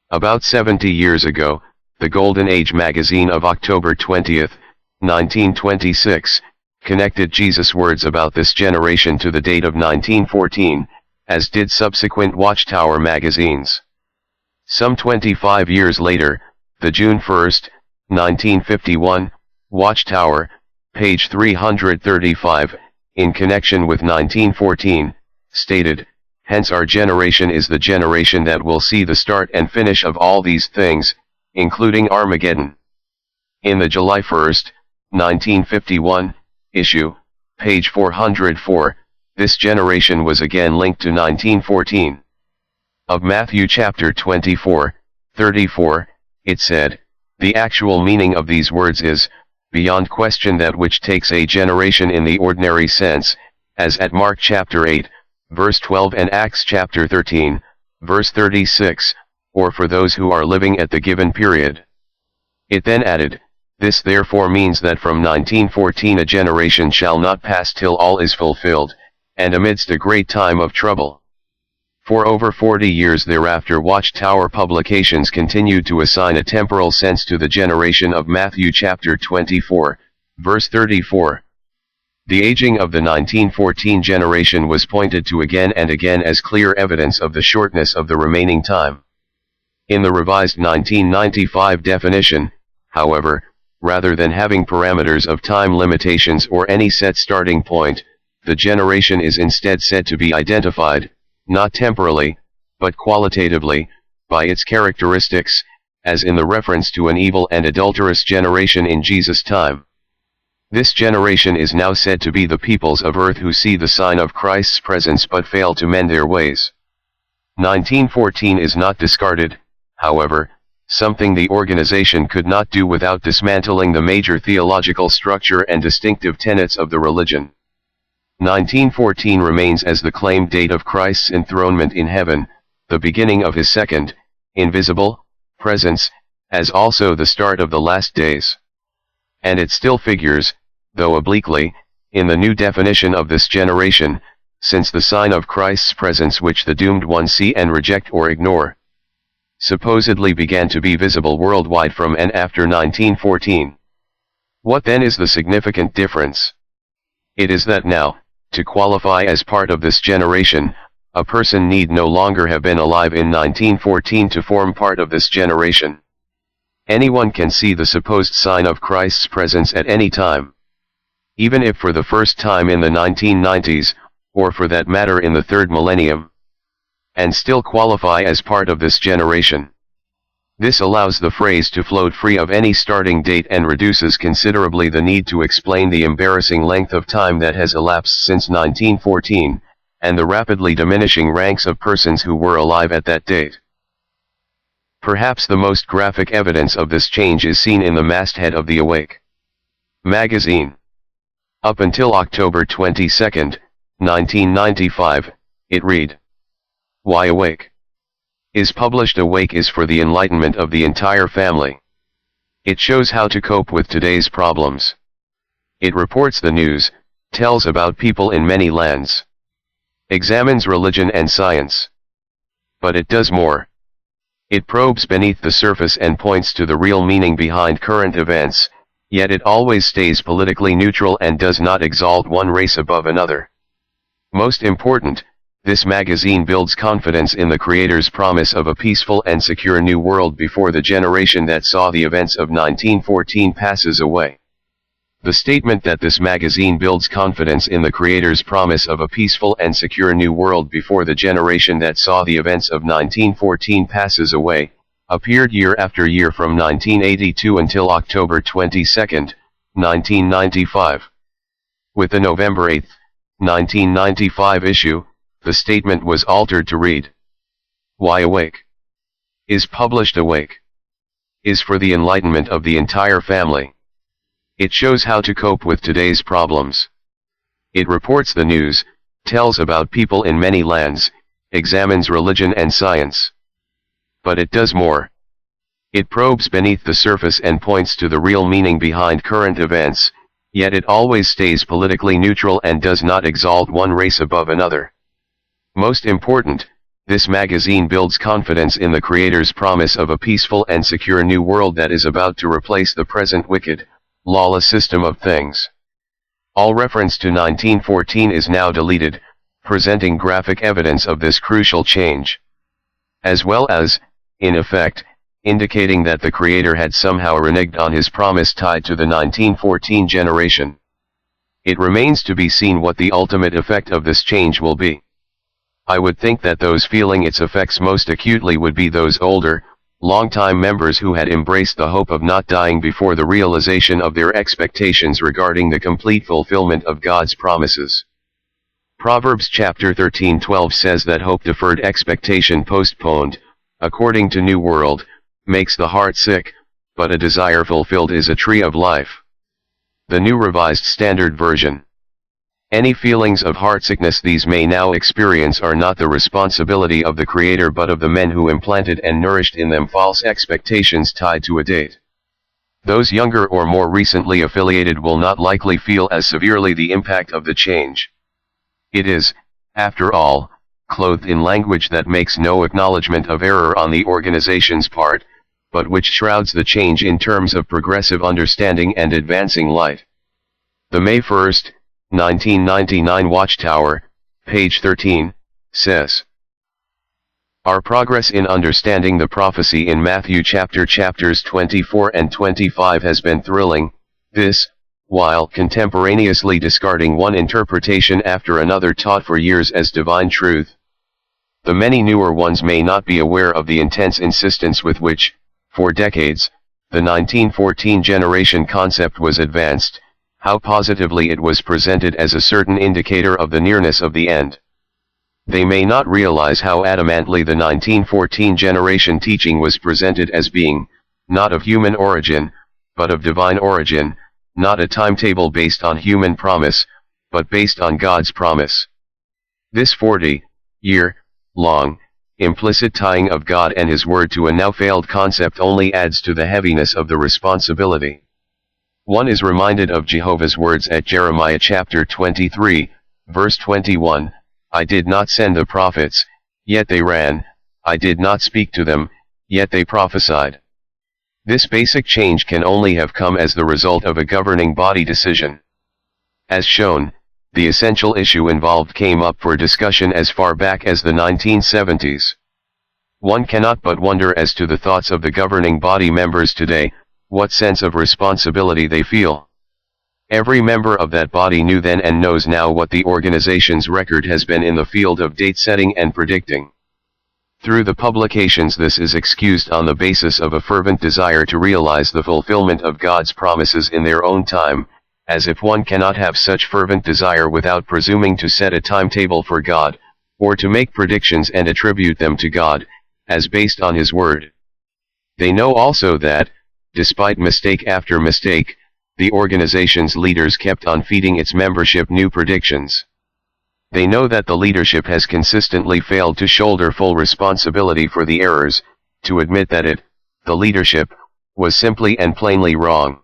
About 70 years ago, the Golden Age magazine of October 20, 1926, connected Jesus' words about this generation to the date of 1914, as did subsequent Watchtower magazines. Some 25 years later, the June 1, 1951, Watchtower, page 335, in connection with 1914, stated, "Hence our generation is the generation that will see the start and finish of all these things, including Armageddon." In the July 1, 1951, issue, page 404, this generation was again linked to 1914. Of Matthew chapter 24, 34, it said, "The actual meaning of these words is, beyond question that which takes a generation in the ordinary sense, as at Mark chapter 8, verse 12 and Acts chapter 13, verse 36, or for those who are living at the given period." It then added, "This therefore means that from 1914 a generation shall not pass till all is fulfilled, and amidst a great time of trouble." For over 40 years thereafter Watchtower publications continued to assign a temporal sense to the generation of Matthew chapter 24, verse 34. The aging of the 1914 generation was pointed to again and again as clear evidence of the shortness of the remaining time. In the revised 1995 definition, however, rather than having parameters of time limitations or any set starting point, the generation is instead said to be identified, not temporally, but qualitatively, by its characteristics, as in the reference to an evil and adulterous generation in Jesus' time. This generation is now said to be the peoples of earth who see the sign of Christ's presence but fail to mend their ways. 1914 is not discarded, however, something the organization could not do without dismantling the major theological structure and distinctive tenets of the religion. 1914 remains as the claimed date of Christ's enthronement in heaven, the beginning of his second, invisible, presence, as also the start of the last days. And it still figures, though obliquely, in the new definition of this generation, since the sign of Christ's presence which the doomed ones see and reject or ignore, supposedly began to be visible worldwide from and after 1914. What then is the significant difference? It is that now, to qualify as part of this generation, a person need no longer have been alive in 1914 to form part of this generation. Anyone can see the supposed sign of Christ's presence at any time. Even if for the first time in the 1990s, or for that matter in the third millennium, and still qualify as part of this generation. This allows the phrase to float free of any starting date and reduces considerably the need to explain the embarrassing length of time that has elapsed since 1914, and the rapidly diminishing ranks of persons who were alive at that date. Perhaps the most graphic evidence of this change is seen in the masthead of the Awake magazine. Up until October 22, 1995, it read, "Why Awake? Is published. Awake is for the enlightenment of the entire family. It shows how to cope with today's problems. It reports the news, tells about people in many lands, examines religion and science. But it does more. It probes beneath the surface and points to the real meaning behind current events, yet it always stays politically neutral and does not exalt one race above another. Most important, this magazine builds confidence in the Creator's promise of a peaceful and secure new world before the generation that saw the events of 1914 passes away." The statement that this magazine builds confidence in the Creator's promise of a peaceful and secure new world before the generation that saw the events of 1914 passes away, appeared year after year from 1982 until October 22, 1995. With the November 8, 1995 issue, the statement was altered to read, "Why Awake? Is published. Awake is for the enlightenment of the entire family. It shows how to cope with today's problems. It reports the news, tells about people in many lands, examines religion and science. But it does more. It probes beneath the surface and points to the real meaning behind current events, yet it always stays politically neutral and does not exalt one race above another. Most important, this magazine builds confidence in the Creator's promise of a peaceful and secure new world that is about to replace the present wicked, lawless system of things. All reference to 1914 is now deleted, presenting graphic evidence of this crucial change, as well as, in effect, indicating that the Creator had somehow reneged on his promise tied to the 1914 generation. It remains to be seen what the ultimate effect of this change will be. I would think that those feeling its effects most acutely would be those older, long-time members who had embraced the hope of not dying before the realization of their expectations regarding the complete fulfillment of God's promises. Proverbs chapter 13:12 says that hope deferred, expectation postponed, according to New World, makes the heart sick, but a desire fulfilled is a tree of life. The New Revised Standard Version. Any feelings of heartsickness these may now experience are not the responsibility of the Creator but of the men who implanted and nourished in them false expectations tied to a date. Those younger or more recently affiliated will not likely feel as severely the impact of the change. It is, after all, clothed in language that makes no acknowledgement of error on the organization's part, but which shrouds the change in terms of progressive understanding and advancing light. The May 1, 1999 Watchtower, page 13, says, "Our progress in understanding the prophecy in Matthew chapters 24 and 25 has been thrilling, this, while contemporaneously discarding one interpretation after another taught for years as divine truth. The many newer ones may not be aware of the intense insistence with which, for decades, the 1914 generation concept was advanced, how positively it was presented as a certain indicator of the nearness of the end. They may not realize how adamantly the 1914 generation teaching was presented as being, not of human origin, but of divine origin, not a timetable based on human promise, but based on God's promise. This 40-year-long, implicit tying of God and His Word to a now failed concept only adds to the heaviness of the responsibility. One is reminded of Jehovah's words at Jeremiah chapter 23, verse 21, I did not send the prophets, yet they ran, I did not speak to them, yet they prophesied. This basic change can only have come as the result of a governing body decision. As shown, the essential issue involved came up for discussion as far back as the 1970s. One cannot but wonder as to the thoughts of the governing body members today, what sense of responsibility they feel. Every member of that body knew then and knows now what the organization's record has been in the field of date setting and predicting. Through the publications this is excused on the basis of a fervent desire to realize the fulfillment of God's promises in their own time, as if one cannot have such fervent desire without presuming to set a timetable for God, or to make predictions and attribute them to God, as based on His Word. They know also that, despite mistake after mistake, the organization's leaders kept on feeding its membership new predictions. They know that the leadership has consistently failed to shoulder full responsibility for the errors, to admit that it, the leadership, was simply and plainly wrong.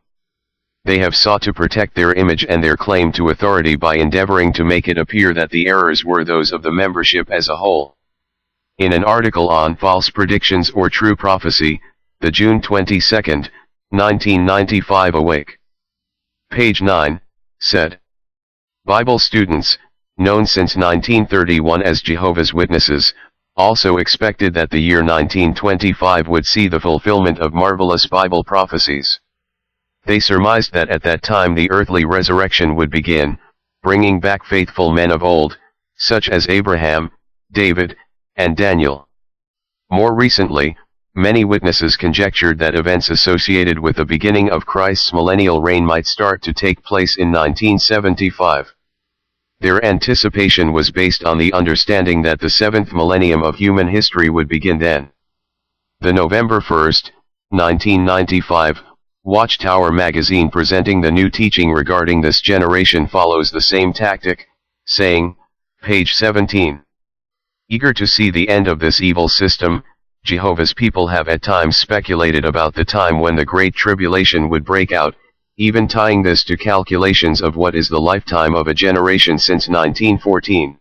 They have sought to protect their image and their claim to authority by endeavoring to make it appear that the errors were those of the membership as a whole. In an article on False Predictions or True Prophecy, the June 22, 1995 Awake. Page 9, said, Bible students, known since 1931 as Jehovah's Witnesses, also expected that the year 1925 would see the fulfillment of marvelous Bible prophecies. They surmised that at that time the earthly resurrection would begin, bringing back faithful men of old, such as Abraham, David, and Daniel. More recently, many witnesses conjectured that events associated with the beginning of Christ's millennial reign might start to take place in 1975. Their anticipation was based on the understanding that the seventh millennium of human history would begin then. The November 1, 1995, Watchtower magazine presenting the new teaching regarding this generation follows the same tactic, saying, page 17, eager to see the end of this evil system, Jehovah's people have at times speculated about the time when the Great Tribulation would break out, even tying this to calculations of what is the lifetime of a generation since 1914.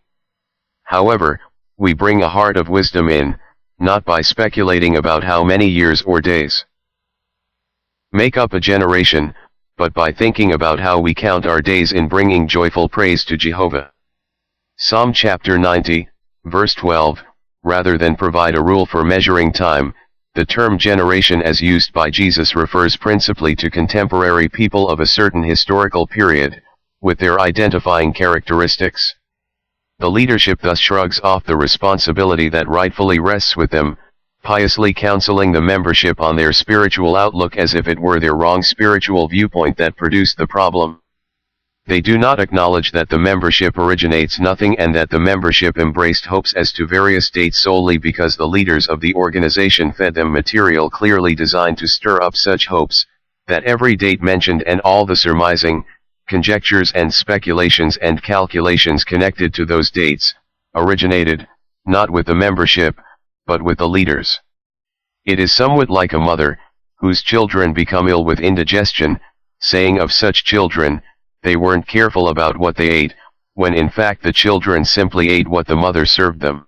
However, we bring a heart of wisdom in, not by speculating about how many years or days make up a generation, but by thinking about how we count our days in bringing joyful praise to Jehovah. Psalm chapter 90, verse 12, rather than provide a rule for measuring time, the term generation as used by Jesus refers principally to contemporary people of a certain historical period, with their identifying characteristics. The leadership thus shrugs off the responsibility that rightfully rests with them, piously counseling the membership on their spiritual outlook as if it were their wrong spiritual viewpoint that produced the problem. They do not acknowledge that the membership originates nothing and that the membership embraced hopes as to various dates solely because the leaders of the organization fed them material clearly designed to stir up such hopes, that every date mentioned and all the surmising, conjectures and speculations and calculations connected to those dates, originated, not with the membership, but with the leaders. It is somewhat like a mother, whose children become ill with indigestion, saying of such children, they weren't careful about what they ate, when in fact the children simply ate what the mother served them.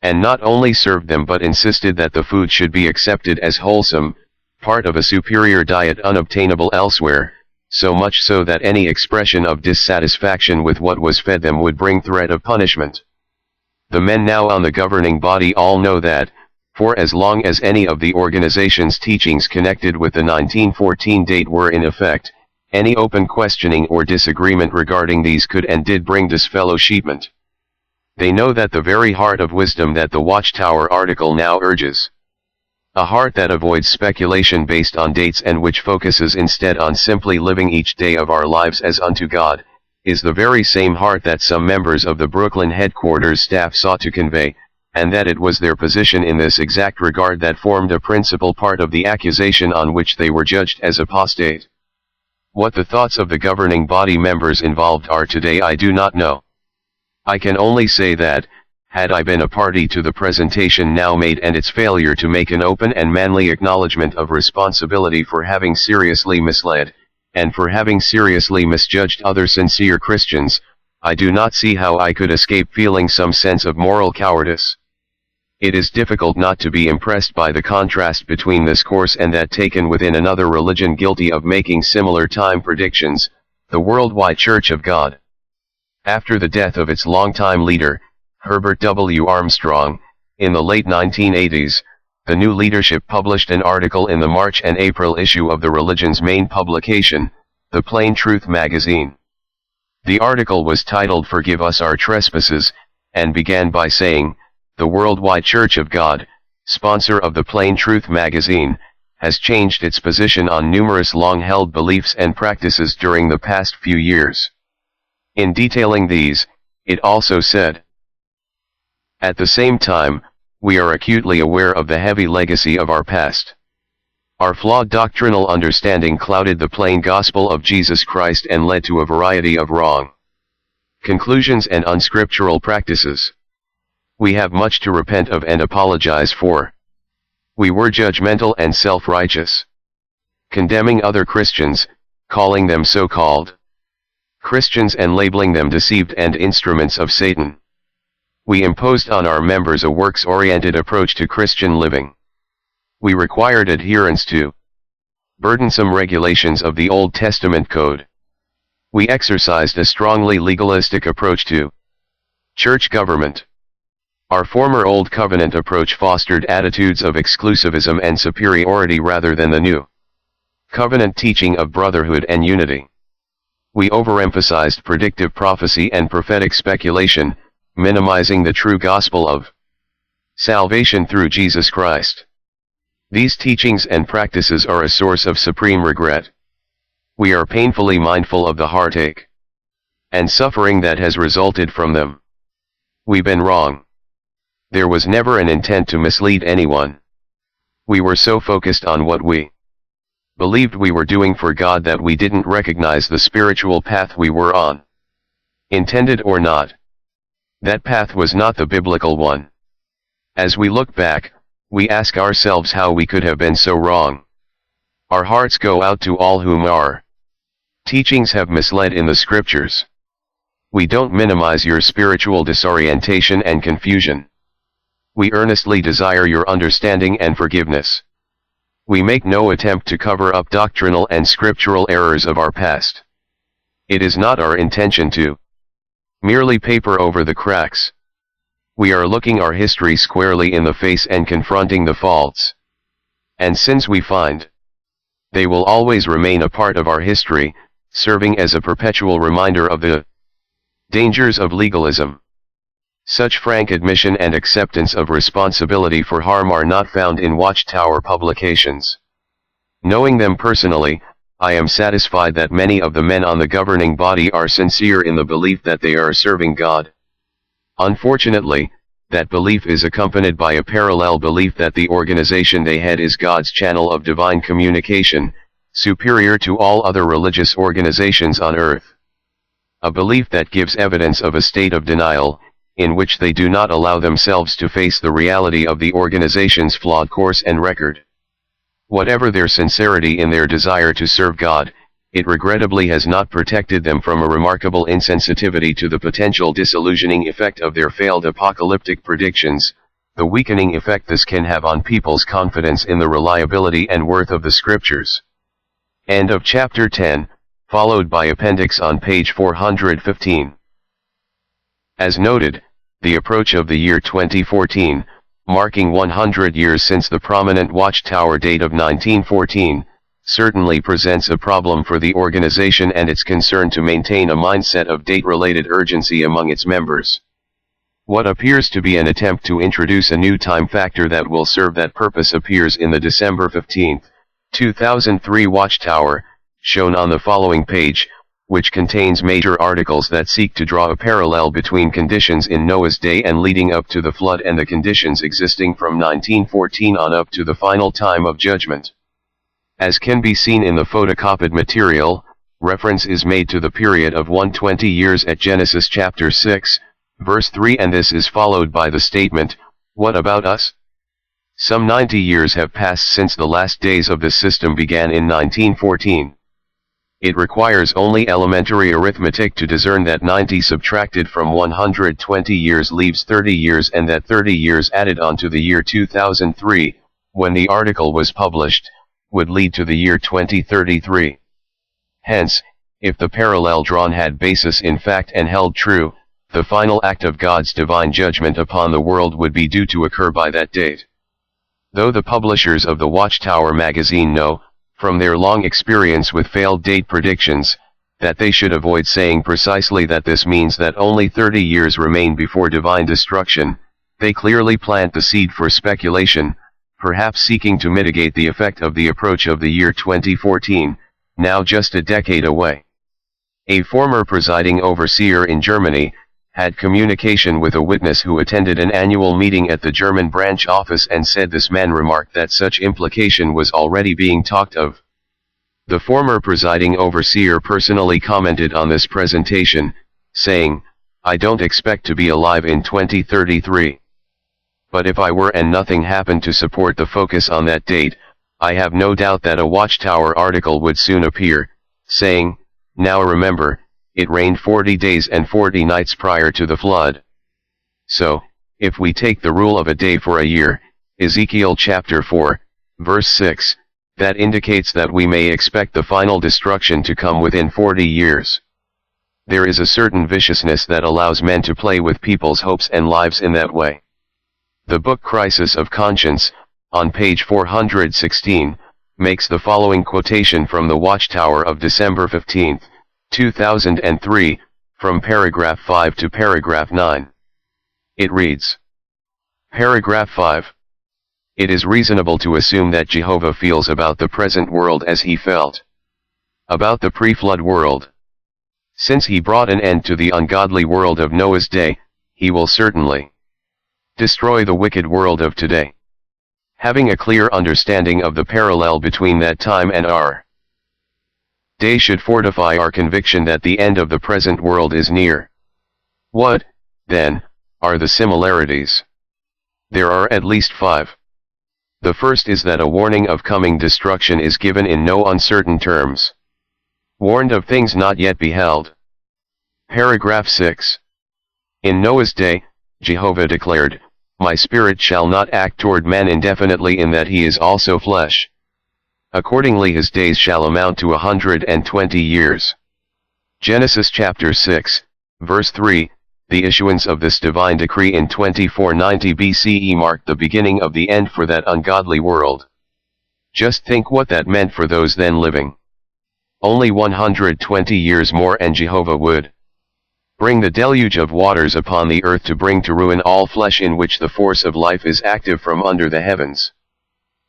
And not only served them but insisted that the food should be accepted as wholesome, part of a superior diet unobtainable elsewhere, so much so that any expression of dissatisfaction with what was fed them would bring threat of punishment. The men now on the governing body all know that, for as long as any of the organization's teachings connected with the 1914 date were in effect, any open questioning or disagreement regarding these could and did bring disfellowshipment. They know that the very heart of wisdom that the Watchtower article now urges, a heart that avoids speculation based on dates and which focuses instead on simply living each day of our lives as unto God, is the very same heart that some members of the Brooklyn headquarters staff sought to convey, and that it was their position in this exact regard that formed a principal part of the accusation on which they were judged as apostate. What the thoughts of the governing body members involved are today I do not know. I can only say that, had I been a party to the presentation now made and its failure to make an open and manly acknowledgement of responsibility for having seriously misled, and for having seriously misjudged other sincere Christians, I do not see how I could escape feeling some sense of moral cowardice. It is difficult not to be impressed by the contrast between this course and that taken within another religion guilty of making similar time predictions, the Worldwide Church of God. After the death of its longtime leader, Herbert W. Armstrong, in the late 1980s, the new leadership published an article in the March and April issue of the religion's main publication, the Plain Truth magazine. The article was titled "Forgive Us Our Trespasses," and began by saying, "The Worldwide Church of God, sponsor of the Plain Truth magazine, has changed its position on numerous long-held beliefs and practices during the past few years." In detailing these, it also said, "At the same time, we are acutely aware of the heavy legacy of our past. Our flawed doctrinal understanding clouded the plain gospel of Jesus Christ and led to a variety of wrong conclusions and unscriptural practices. We have much to repent of and apologize for. We were judgmental and self-righteous, condemning other Christians, calling them so-called Christians and labeling them deceived and instruments of Satan. We imposed on our members a works-oriented approach to Christian living. We required adherence to burdensome regulations of the Old Testament code. We exercised a strongly legalistic approach to church government. Our former Old Covenant approach fostered attitudes of exclusivism and superiority rather than the new covenant teaching of brotherhood and unity. We overemphasized predictive prophecy and prophetic speculation, minimizing the true gospel of salvation through Jesus Christ. These teachings and practices are a source of supreme regret. We are painfully mindful of the heartache and suffering that has resulted from them. We've been wrong. There was never an intent to mislead anyone. We were so focused on what we believed we were doing for God that we didn't recognize the spiritual path we were on. Intended or not, that path was not the biblical one. As we look back, we ask ourselves how we could have been so wrong. Our hearts go out to all whom our teachings have misled in the scriptures. We don't minimize your spiritual disorientation and confusion. We earnestly desire your understanding and forgiveness. We make no attempt to cover up doctrinal and scriptural errors of our past. It is not our intention to merely paper over the cracks. We are looking our history squarely in the face and confronting the faults and sins we find. They will always remain a part of our history, serving as a perpetual reminder of the dangers of legalism. Such frank admission and acceptance of responsibility for harm are not found in Watchtower publications. Knowing them personally, I am satisfied that many of the men on the governing body are sincere in the belief that they are serving God. Unfortunately, that belief is accompanied by a parallel belief that the organization they head is God's channel of divine communication, superior to all other religious organizations on earth. A belief that gives evidence of a state of denial, in which they do not allow themselves to face the reality of the organization's flawed course and record. Whatever their sincerity in their desire to serve God, it regrettably has not protected them from a remarkable insensitivity to the potential disillusioning effect of their failed apocalyptic predictions, the weakening effect this can have on people's confidence in the reliability and worth of the scriptures. End of chapter 10, followed by appendix on page 415. As noted, the approach of the year 2014, marking 100 years since the prominent Watchtower date of 1914, certainly presents a problem for the organization and its concern to maintain a mindset of date-related urgency among its members. What appears to be an attempt to introduce a new time factor that will serve that purpose appears in the December 15, 2003 Watchtower, shown on the following page, which contains major articles that seek to draw a parallel between conditions in Noah's day and leading up to the flood and the conditions existing from 1914 on up to the final time of judgment. As can be seen in the photocopied material, reference is made to the period of 120 years at Genesis chapter 6, verse 3, and this is followed by the statement, "What about us?" Some 90 years have passed since the last days of this system began in 1914. It requires only elementary arithmetic to discern that 90 subtracted from 120 years leaves 30 years, and that 30 years added on to the year 2003, when the article was published, would lead to the year 2033. Hence, if the parallel drawn had basis in fact and held true, the final act of God's divine judgment upon the world would be due to occur by that date. Though the publishers of the Watchtower magazine know, from their long experience with failed date predictions, that they should avoid saying precisely that this means that only 30 years remain before divine destruction, they clearly plant the seed for speculation, perhaps seeking to mitigate the effect of the approach of the year 2014, now just a decade away. A former presiding overseer in Germany had communication with a witness who attended an annual meeting at the German branch office and said this man remarked that such implication was already being talked of. The former presiding overseer personally commented on this presentation, saying, "I don't expect to be alive in 2033. But if I were and nothing happened to support the focus on that date, I have no doubt that a Watchtower article would soon appear, saying, 'Now remember, it rained 40 days and 40 nights prior to the flood.' So, if we take the rule of a day for a year, Ezekiel chapter 4, verse 6, that indicates that we may expect the final destruction to come within 40 years. There is a certain viciousness that allows men to play with people's hopes and lives in that way. The book Crisis of Conscience, on page 416, makes the following quotation from the Watchtower of December 15, 2003, from paragraph 5 to paragraph 9. It reads, Paragraph 5. It is reasonable to assume that Jehovah feels about the present world as he felt about the pre-flood world. Since he brought an end to the ungodly world of Noah's day, he will certainly destroy the wicked world of today. Having a clear understanding of the parallel between that time and our day should fortify our conviction that the end of the present world is near. What, then, are the similarities? There are at least 5. The first is that a warning of coming destruction is given in no uncertain terms. Warned of things not yet beheld. Paragraph 6. In Noah's day, Jehovah declared, "My spirit shall not act toward man indefinitely in that he is also flesh. Accordingly his days shall amount to 120 years. Genesis chapter 6, verse 3, the issuance of this divine decree in 2490 BCE marked the beginning of the end for that ungodly world. Just think what that meant for those then living. Only 120 years more and Jehovah would bring the deluge of waters upon the earth to bring to ruin all flesh in which the force of life is active from under the heavens.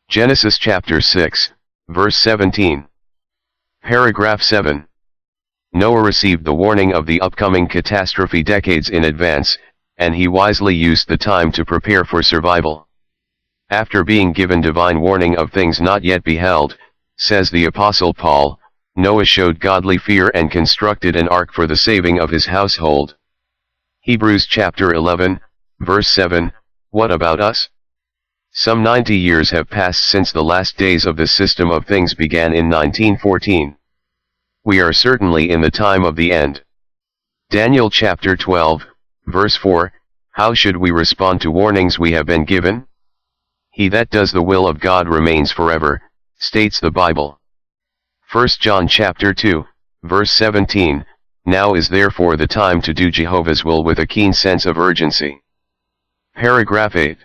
Genesis chapter 6, verse 17. Paragraph 7. Noah received the warning of the upcoming catastrophe decades in advance, and he wisely used the time to prepare for survival. After being given divine warning of things not yet beheld, says the Apostle Paul, Noah showed godly fear and constructed an ark for the saving of his household. Hebrews chapter 11, verse 7, what about us? Some 90 years have passed since the last days of this system of things began in 1914. We are certainly in the time of the end. Daniel chapter 12, verse 4, how should we respond to warnings we have been given? He that does the will of God remains forever, states the Bible. 1 John chapter 2, verse 17, now is therefore the time to do Jehovah's will with a keen sense of urgency. Paragraph 8.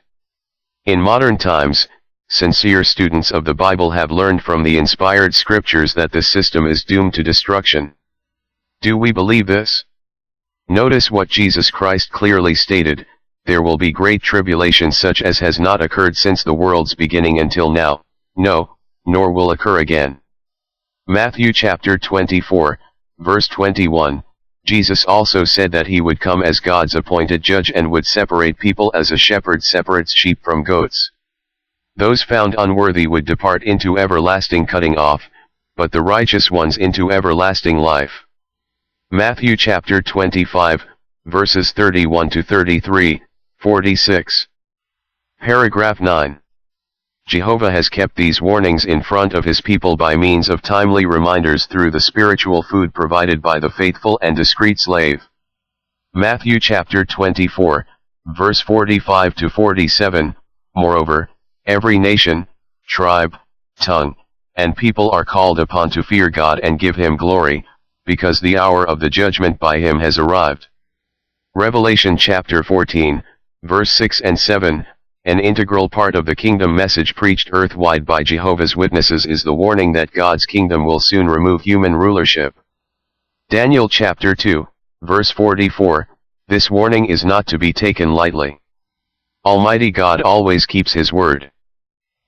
In modern times, sincere students of the Bible have learned from the inspired scriptures that this system is doomed to destruction. Do we believe this? Notice what Jesus Christ clearly stated, there will be great tribulation such as has not occurred since the world's beginning until now, no, nor will occur again. Matthew chapter 24, verse 21, Jesus also said that he would come as God's appointed judge and would separate people as a shepherd separates sheep from goats. Those found unworthy would depart into everlasting cutting off, but the righteous ones into everlasting life. Matthew chapter 25, verses 31 to 33, 46. Paragraph 9. Jehovah has kept these warnings in front of his people by means of timely reminders through the spiritual food provided by the faithful and discreet slave. Matthew chapter 24, verse 45 to 47, Moreover, every nation, tribe, tongue, and people are called upon to fear God and give him glory, because the hour of the judgment by him has arrived. Revelation chapter 14, verse 6 and 7, an integral part of the kingdom message preached earthwide by Jehovah's Witnesses is the warning that God's kingdom will soon remove human rulership. Daniel chapter 2, verse 44, this warning is not to be taken lightly. Almighty God always keeps his word.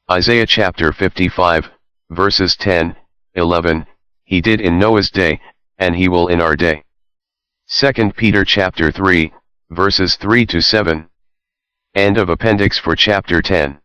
Isaiah chapter 55, verses 10, 11, he did in Noah's day, and he will in our day. 2 Peter chapter 3, verses 3 to 7. End of appendix for chapter 10.